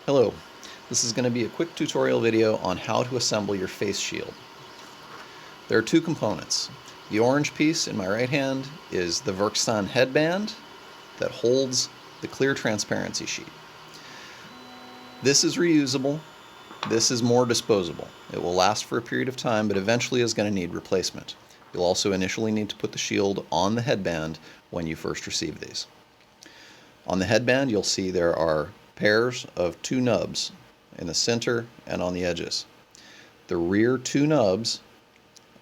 Hello, this is going to be a quick tutorial video on how to assemble your face shield. There are two components. The orange piece in my right hand is the Verksan headband that holds the clear transparency sheet. This is reusable, this is more disposable. It will last for a period of time, but eventually is going to need replacement. You'll also initially need to put the shield on the headband when you first receive these. On the headband you'll see there are pairs of two nubs in the center and on the edges. The rear two nubs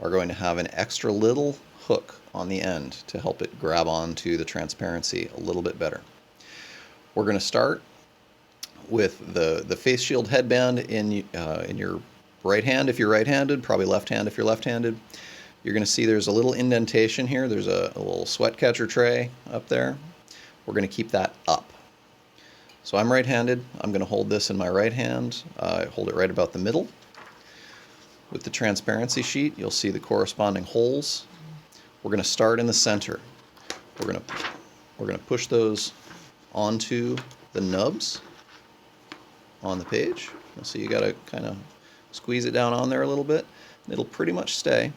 are going to have an extra little hook on the end to help it grab onto the transparency a little bit better. We're going to start with the face shield headband in your right hand if you're right-handed, probably left hand if you're left-handed. You're going to see there's a little indentation here. There's a little sweat catcher tray up there. We're going to keep that up. So I'm right-handed. I'm going to hold this in my right hand. Hold it right about the middle. With the transparency sheet, you'll see the corresponding holes. We're going to start in the center. We're going to push those onto the nubs on the page. So you got to kind of squeeze it down on there a little bit. It'll pretty much stay.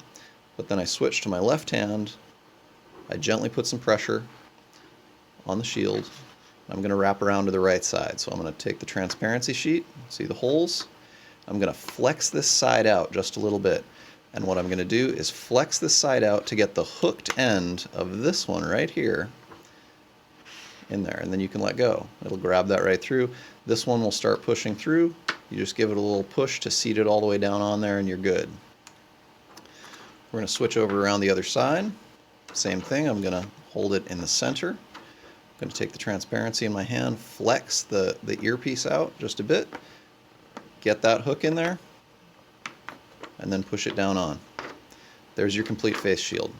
But then I switch to my left hand. I gently put some pressure on the shield. I'm going to wrap around to the right side. So I'm going to take the transparency sheet, see the holes. I'm going to flex this side out just a little bit. And what I'm going to do is flex this side out to get the hooked end of this one right here in there. And then you can let go. It'll grab that right through. This one will start pushing through. You just give it a little push to seat it all the way down on there and you're good. We're going to switch over around the other side. Same thing. I'm going to hold it in the center. I'm going to take the transparency in my hand, flex the earpiece out just a bit, get that hook in there, and then push it down on. There's your complete face shield.